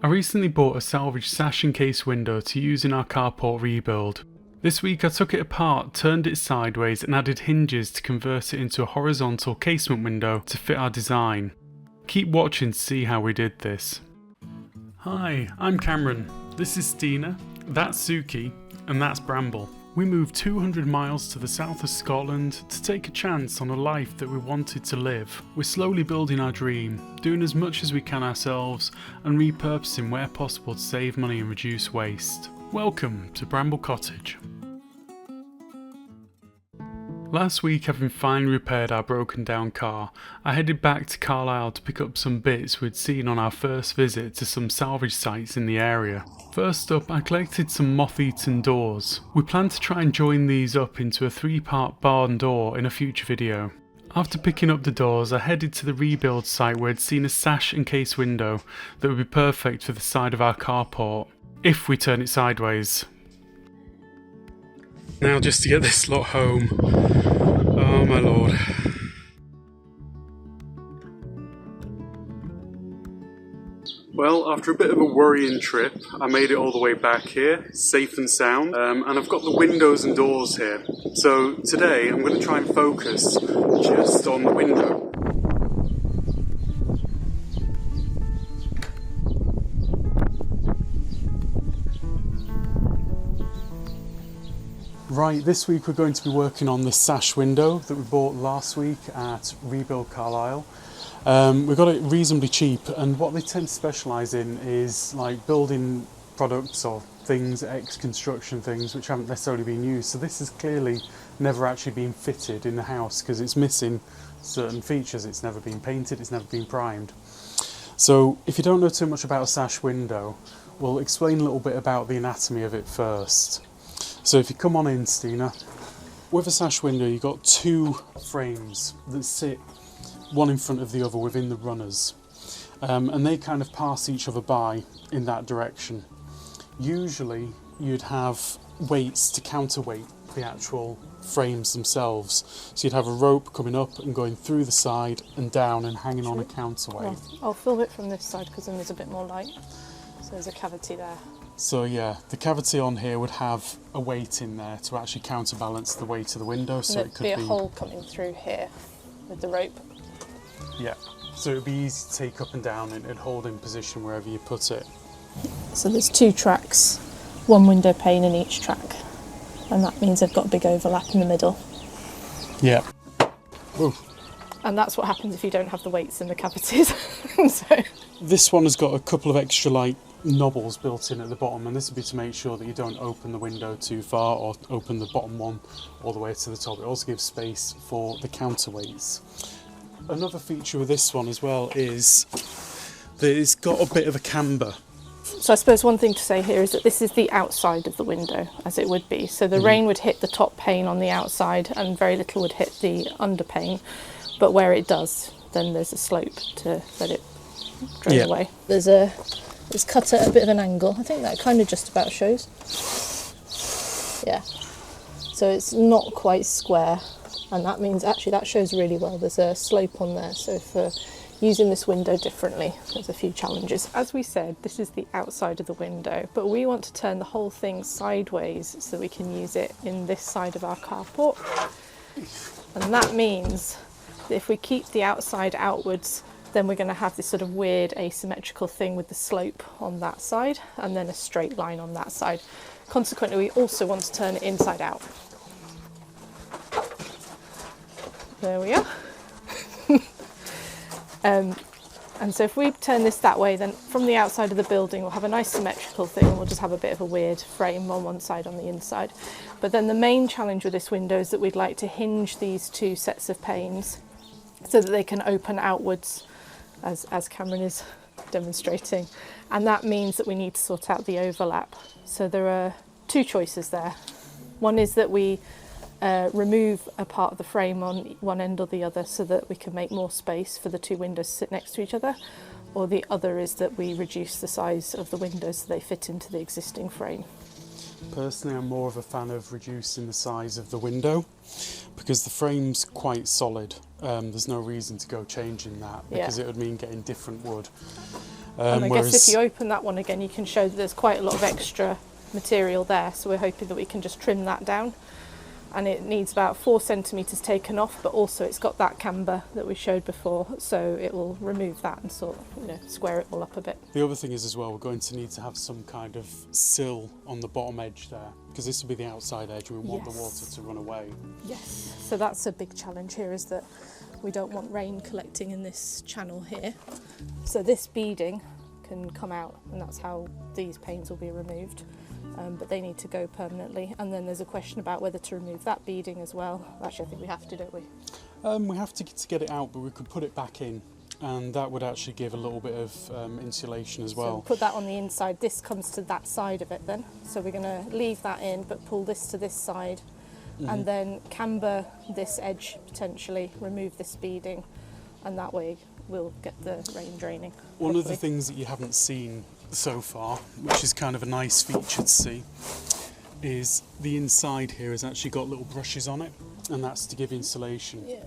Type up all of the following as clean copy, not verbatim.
I recently bought a Salvage Sash and case window to use in our carport rebuild. This week I took it apart, turned it sideways and added hinges to convert it into a horizontal casement window to fit our design. Keep watching to see how we did this. Hi, I'm Cameron, this is Stina, that's Suki, and that's Bramble. We moved 200 miles to the south of Scotland to take a chance on a life that we wanted to live. We're slowly building our dream, doing as much as we can ourselves and repurposing where possible to save money and reduce waste. Welcome to Bramble Cottage. Last week, having finally repaired our broken down car, I headed back to Carlisle to pick up some bits we'd seen on our first visit to some salvage sites in the area. First up, I collected some moth-eaten doors. We plan to try and join these up into a 3-part barn door in a future video. After picking up the doors, I headed to the rebuild site where I'd seen a sash and case window that would be perfect for the side of our carport, if we turn it sideways. Now just to get this lot home. Oh my lord. Well, after a bit of a worrying trip, I made it all the way back here, safe and sound, and I've got the windows and doors here. So today I'm going to try and focus just on the window. Right, this week we're going to be working on the sash window that we bought last week at Rebuild Carlisle. We got it reasonably cheap, and what they tend to specialise in is like building products or things, ex-construction things which haven't necessarily been used. So this has clearly never actually been fitted in the house because it's missing certain features. It's never been painted, it's never been primed. So if you don't know too much about a sash window, we'll explain a little bit about the anatomy of it first. So if you come on in, Stina, with a sash window you've got 2 frames that sit one in front of the other within the runners, and they kind of pass each other by in that direction. Usually you'd have weights to counterweight the actual frames themselves, so you'd have a rope coming up and going through the side and down and hanging on a counterweight. Well, I'll film it from this side because then there's a bit more light, so there's a cavity there. So yeah, the cavity on here would have a weight in there to actually counterbalance the weight of the window. So and it could be a hole coming through here with the rope. Yeah, so it'd be easy to take up and down and it'd hold in position wherever you put it. So there's 2 tracks, 1 window pane in each track, and that means they've got a big overlap in the middle. Yeah. Ooh. And that's what happens if you don't have the weights in the cavities. So this one has got a couple of extra like knobbles built in at the bottom, and this would be to make sure that you don't open the window too far or open the bottom one all the way to the top. It also gives space for the counterweights. Another feature with this one as well is that it's got a bit of a camber. So I suppose one thing to say here is that this is the outside of the window, as it would be. So the rain would hit the top pane on the outside and very little would hit the under pane. But where it does, then there's a slope to let it drain away. It's cut at a bit of an angle. I think that kind of just about shows. Yeah. So it's not quite square, and that means actually that shows really well. There's a slope on there, so for using this window differently, there's a few challenges. As we said, this is the outside of the window, but we want to turn the whole thing sideways so we can use it in this side of our carport. And that means that if we keep the outside outwards, then we're going to have this sort of weird asymmetrical thing with the slope on that side and then a straight line on that side. Consequently, we also want to turn it inside out. There we are. And so if we turn this that way, then from the outside of the building we'll have a nice symmetrical thing, and we'll just have a bit of a weird frame on one side on the inside. But then the main challenge with this window is that we'd like to hinge these 2 sets of panes so that they can open outwards, as Cameron is demonstrating. And that means that we need to sort out the overlap. So there are 2 choices there. One is that we remove a part of the frame on one end or the other so that we can make more space for the 2 windows to sit next to each other, or the other is that we reduce the size of the windows so they fit into the existing frame. Personally, I'm more of a fan of reducing the size of the window because the frame's quite solid. There's no reason to go changing that because it would mean getting different wood. And I guess if you open that one again, you can show that there's quite a lot of extra material there. So we're hoping that we can just trim that down. And it needs about 4 centimetres taken off, but also it's got that camber that we showed before, so it will remove that and sort of, square it all up a bit. The other thing is as well, we're going to need to have some kind of sill on the bottom edge there, because this will be the outside edge and we want the water to run away. Yes, so that's a big challenge here, is that we don't want rain collecting in this channel here. So this beading can come out, and that's how these panes will be removed. But they need to go permanently, and then there's a question about whether to remove that beading as well. Actually, I think we have to, don't we? We have to get it out, but we could put it back in, and that would actually give a little bit of insulation as well. So we'll put that on the inside. This comes to that side of it then. So we're going to leave that in, but pull this to this side, and then camber this edge potentially, remove this beading, and that way we'll get the rain draining. One of the things that you haven't seen so far, which is kind of a nice feature to see, is the inside here has actually got little brushes on it, and that's to give insulation. Yeah,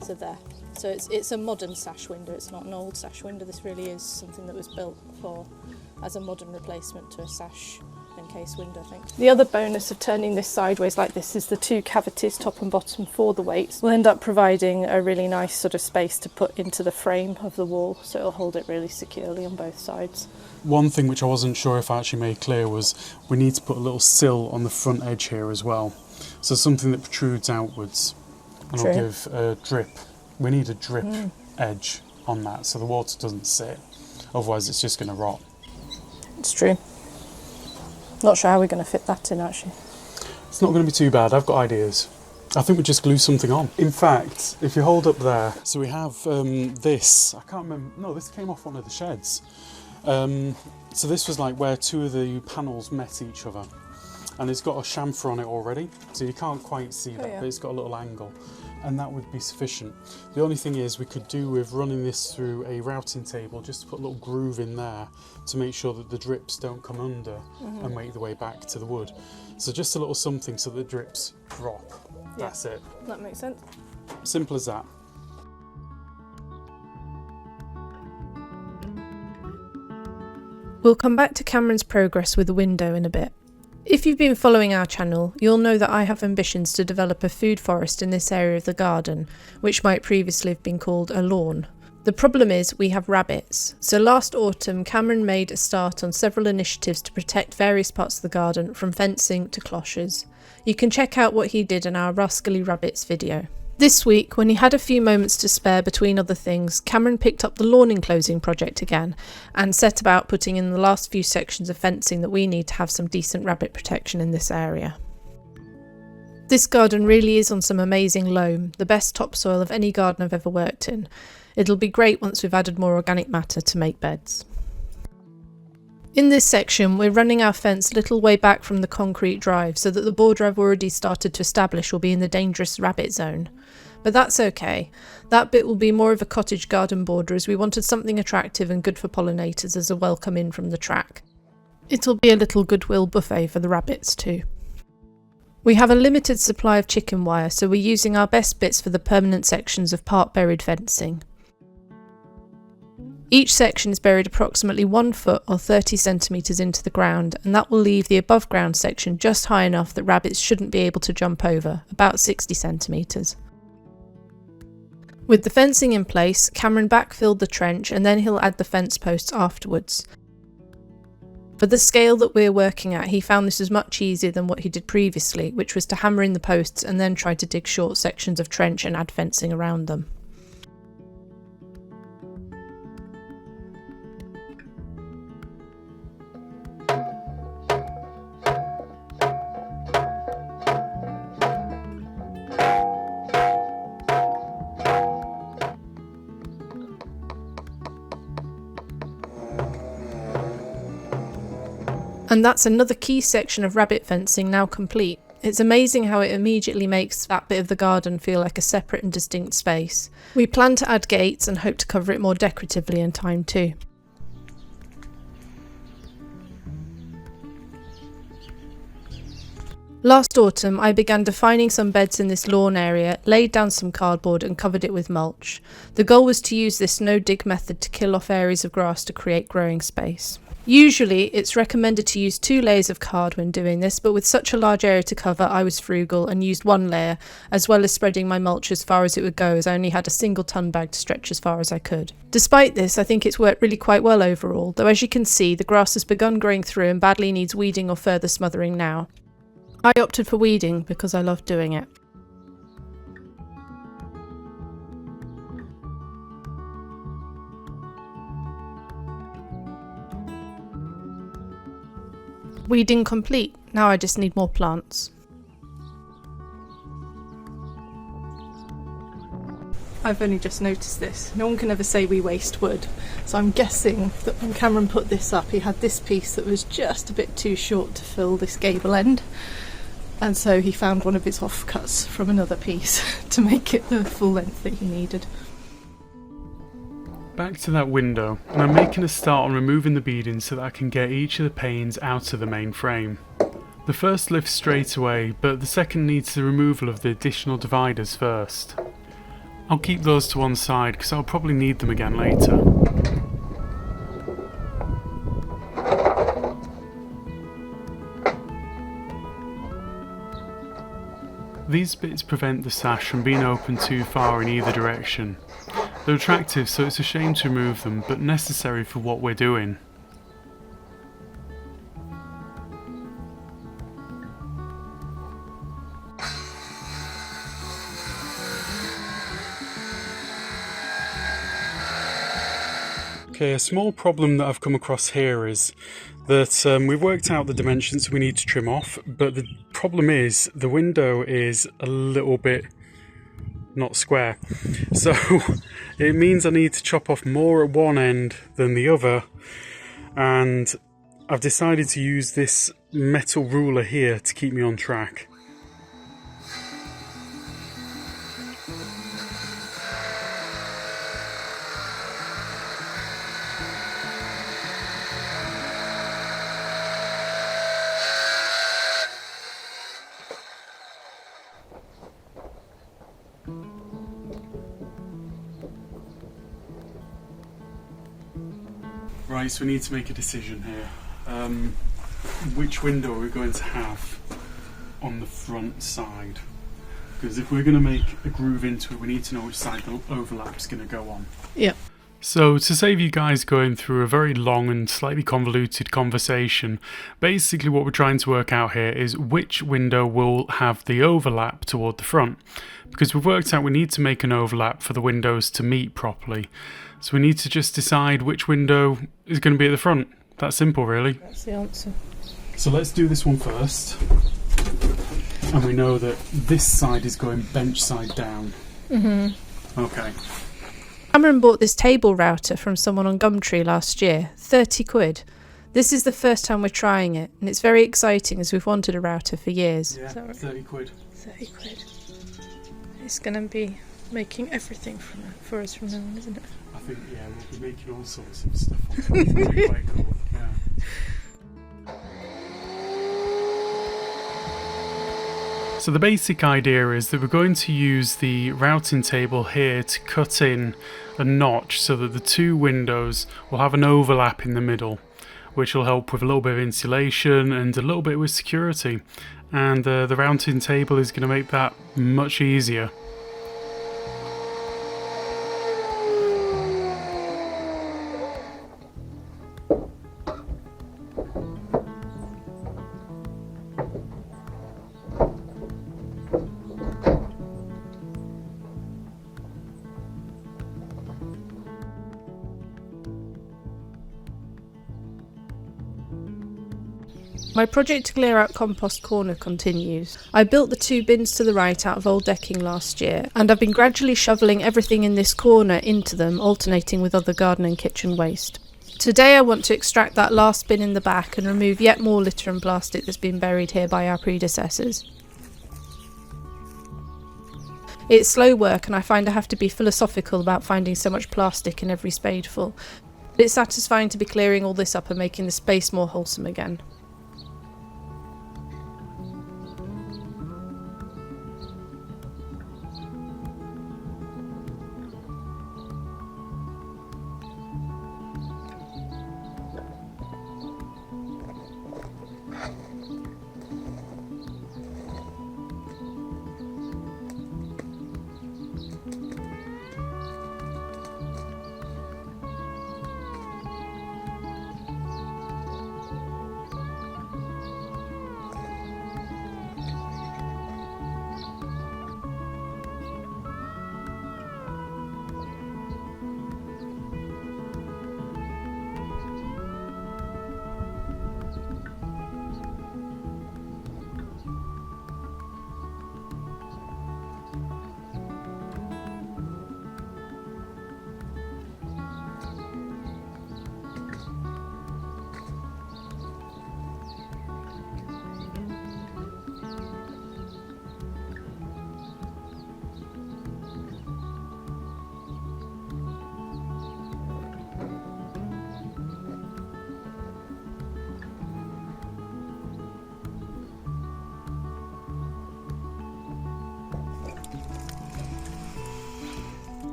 so there. So it's a modern sash window, it's not an old sash window. This really is something that was built as a modern replacement to a sash encased window, I think. The other bonus of turning this sideways like this is the 2 cavities, top and bottom, for the weights. We'll end up providing a really nice sort of space to put into the frame of the wall, so it'll hold it really securely on both sides. One thing which I wasn't sure if I actually made clear was we need to put a little sill on the front edge here as well. So something that protrudes outwards, and it'll give a drip. We need a drip edge on that so the water doesn't sit, otherwise it's just going to rot. It's true. Not sure how we're going to fit that in, actually. It's not going to be too bad. I've got ideas. I think we just glue something on. In fact, if you hold up there, so we have this. I can't remember. No, this came off one of the sheds. So this was like where 2 of the panels met each other, and it's got a chamfer on it already, so you can't quite see that, but it's got a little angle, and that would be sufficient. The only thing is we could do with running this through a routing table, just to put a little groove in there to make sure that the drips don't come under and make their way back to the wood. So just a little something so the drips drop. That's it. That makes sense. Simple as that. We'll come back to Cameron's progress with the window in a bit. If you've been following our channel, you'll know that I have ambitions to develop a food forest in this area of the garden, which might previously have been called a lawn. The problem is we have rabbits, so last autumn Cameron made a start on several initiatives to protect various parts of the garden, from fencing to cloches. You can check out what he did in our Rascally Rabbits video. This week, when he had a few moments to spare between other things, Cameron picked up the lawn enclosing project again and set about putting in the last few sections of fencing that we need to have some decent rabbit protection in this area. This garden really is on some amazing loam, the best topsoil of any garden I've ever worked in. It'll be great once we've added more organic matter to make beds. In this section, we're running our fence a little way back from the concrete drive so that the border I've already started to establish will be in the dangerous rabbit zone. But that's okay. That bit will be more of a cottage garden border, as we wanted something attractive and good for pollinators as a welcome in from the track. It'll be a little goodwill buffet for the rabbits too. We have a limited supply of chicken wire, so we're using our best bits for the permanent sections of part buried fencing. Each section is buried approximately 1 foot or 30 centimetres into the ground, and that will leave the above ground section just high enough that rabbits shouldn't be able to jump over, about 60 centimetres. With the fencing in place, Cameron backfilled the trench and then he'll add the fence posts afterwards. For the scale that we're working at, he found this was much easier than what he did previously, which was to hammer in the posts and then try to dig short sections of trench and add fencing around them. And that's another key section of rabbit fencing now complete. It's amazing how it immediately makes that bit of the garden feel like a separate and distinct space. We plan to add gates and hope to cover it more decoratively in time too. Last autumn, I began defining some beds in this lawn area, laid down some cardboard and covered it with mulch. The goal was to use this no-dig method to kill off areas of grass to create growing space. Usually, it's recommended to use 2 layers of card when doing this, but with such a large area to cover, I was frugal and used 1 layer, as well as spreading my mulch as far as it would go, as I only had a single ton bag to stretch as far as I could. Despite this, I think it's worked really quite well overall, though as you can see, the grass has begun growing through and badly needs weeding or further smothering now. I opted for weeding because I love doing it. Weeding complete, now I just need more plants. I've only just noticed this. No one can ever say we waste wood. So I'm guessing that when Cameron put this up, he had this piece that was just a bit too short to fill this gable end. And so he found one of his offcuts from another piece to make it the full length that he needed. Back to that window, and I'm making a start on removing the beading so that I can get each of the panes out of the main frame. The first lifts straight away, but the second needs the removal of the additional dividers first. I'll keep those to one side because I'll probably need them again later. These bits prevent the sash from being open too far in either direction. They're attractive, so it's a shame to remove them, but necessary for what we're doing. Okay, a small problem that I've come across here is that we've worked out the dimensions we need to trim off, but the problem is the window is a little bit not square, so it means I need to chop off more at one end than the other, and I've decided to use this metal ruler here to keep me on track. Right, so we need to make a decision here. Which window are we going to have on the front side? Because if we're going to make a groove into it, we need to know which side the overlap is going to go on. Yep. So to save you guys going through a very long and slightly convoluted conversation, basically what we're trying to work out here is which window will have the overlap toward the front. Because we've worked out we need to make an overlap for the windows to meet properly. So we need to just decide which window is going to be at the front. That's simple, really. That's the answer. So let's do this one first. And we know that this side is going bench side down. Okay. Cameron bought this table router from someone on Gumtree last year, 30 quid. This is the first time we're trying it, and it's very exciting as we've wanted a router for years. Yeah, 30 quid. 30 quid. It's going to be making everything for us from now on, isn't it? I think, yeah, we'll be making all sorts of stuff on top. It's really quite cool, yeah. So the basic idea is that we're going to use the routing table here to cut in a notch so that the two windows will have an overlap in the middle, which will help with a little bit of insulation and a little bit with security. And the routing table is going to make that much easier. My project to clear out Compost Corner continues. I built the 2 bins to the right out of old decking last year, and I've been gradually shoveling everything in this corner into them, alternating with other garden and kitchen waste. Today I want to extract that last bin in the back and remove yet more litter and plastic that's been buried here by our predecessors. It's slow work, and I find I have to be philosophical about finding so much plastic in every spadeful, but it's satisfying to be clearing all this up and making the space more wholesome again.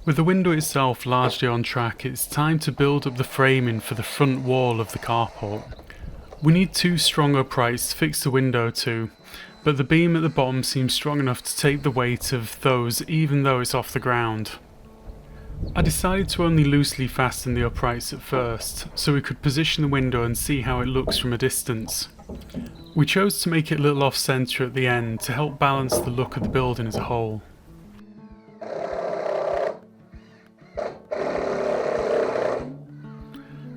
With the window itself largely on track, it's time to build up the framing for the front wall of the carport. We need 2 strong uprights to fix the window to, but the beam at the bottom seems strong enough to take the weight of those even though it's off the ground. I decided to only loosely fasten the uprights at first, so we could position the window and see how it looks from a distance. We chose to make it a little off-centre at the end to help balance the look of the building as a whole.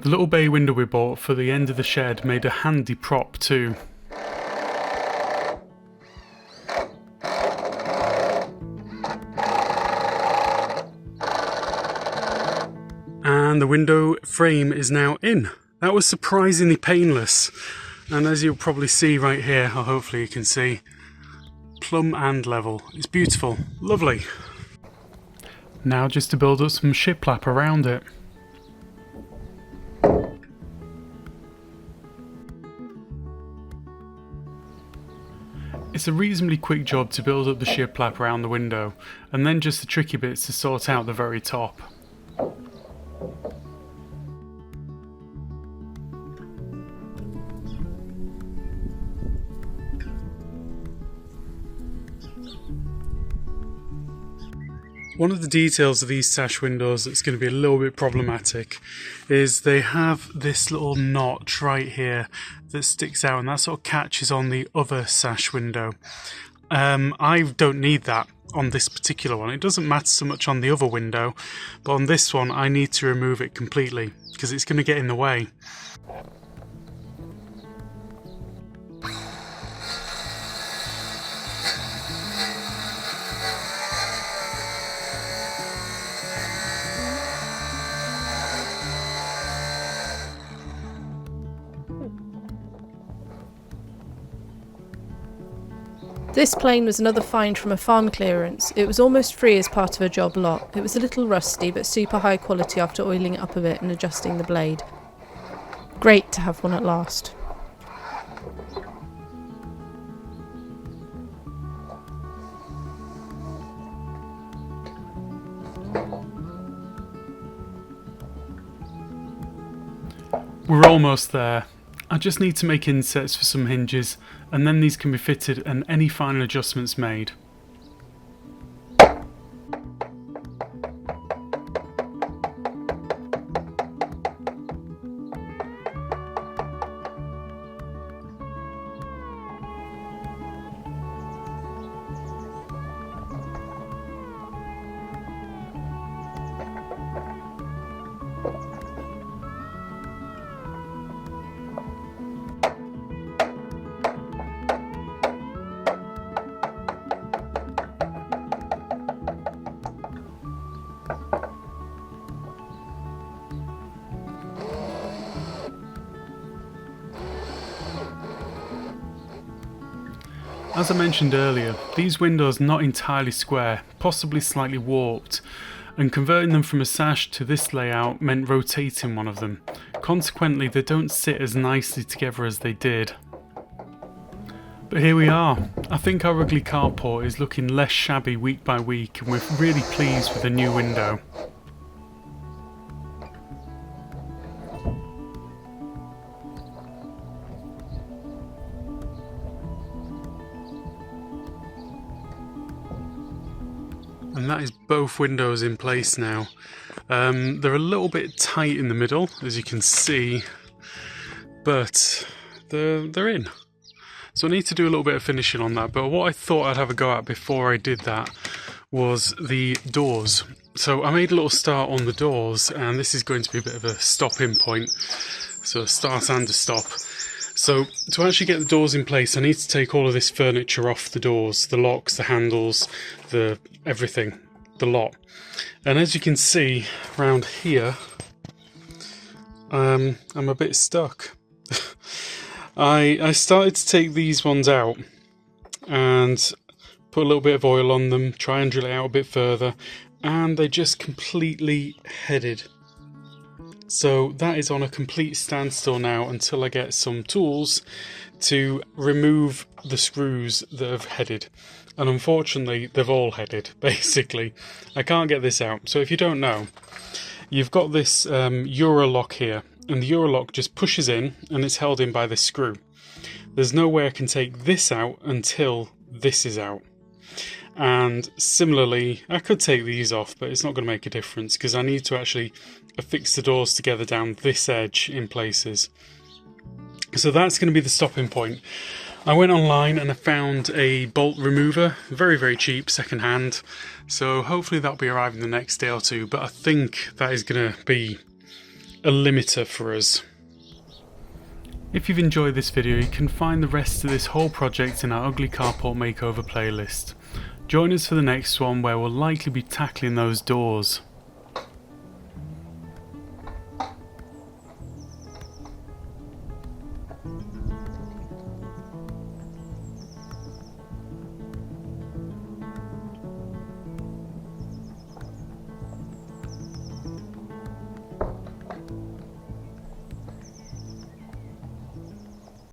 The little bay window we bought for the end of the shed made a handy prop too. And the window frame is now in. That was surprisingly painless. And as you'll probably see right here, or hopefully you can see, plumb and level. It's beautiful, lovely. Now just to build up some shiplap around it. It's a reasonably quick job to build up the shiplap around the window, and then just the tricky bits to sort out the very top. One of the details of these sash windows that's going to be a little bit problematic is they have this little notch right here that sticks out, and that sort of catches on the other sash window. I don't need that on this particular one. It doesn't matter so much on the other window, but on this one I need to remove it completely because it's going to get in the way. This plane was another find from a farm clearance. It was almost free as part of a job lot. It was a little rusty but super high quality after oiling it up a bit and adjusting the blade. Great to have one at last. We're almost there. I just need to make insets for some hinges, and then these can be fitted and any final adjustments made. As I mentioned earlier, these windows are not entirely square, possibly slightly warped, and converting them from a sash to this layout meant rotating one of them. Consequently, they don't sit as nicely together as they did. But here we are. I think our ugly carport is looking less shabby week by week, and we're really pleased with the new window. And that is both windows in place now. They're a little bit tight in the middle, as you can see, but they're in. So I need to do a little bit of finishing on that, but what I thought I'd have a go at before I did that was the doors. So I made a little start on the doors, and this is going to be a bit of a stopping point. So a start and a stop. So to actually get the doors in place, I need to take all of this furniture off the doors, the locks, the handles, the everything, the lot. And as you can see around here, I'm a bit stuck. I started to take these ones out and put a little bit of oil on them, try and drill it out a bit further, and they just completely headed. So that is on a complete standstill now until I get some tools to remove the screws that have headed. and unfortunately they've all headed, basically. I can't get this out. So if you don't know, you've got this Euro lock here, and the Euro lock just pushes in and it's held in by this screw. There's no way I can take this out until this is out. And similarly, I could take these off, but it's not going to make a difference because I need to actually affix the doors together down this edge in places. So that's going to be the stopping point. I went online and I found a bolt remover, very, very cheap, second hand. So hopefully that'll be arriving the next day or two, but I think that is going to be a limiter for us. If you've enjoyed this video, you can find the rest of this whole project in our Ugly Carport Makeover playlist. Join us for the next one where we'll likely be tackling those doors.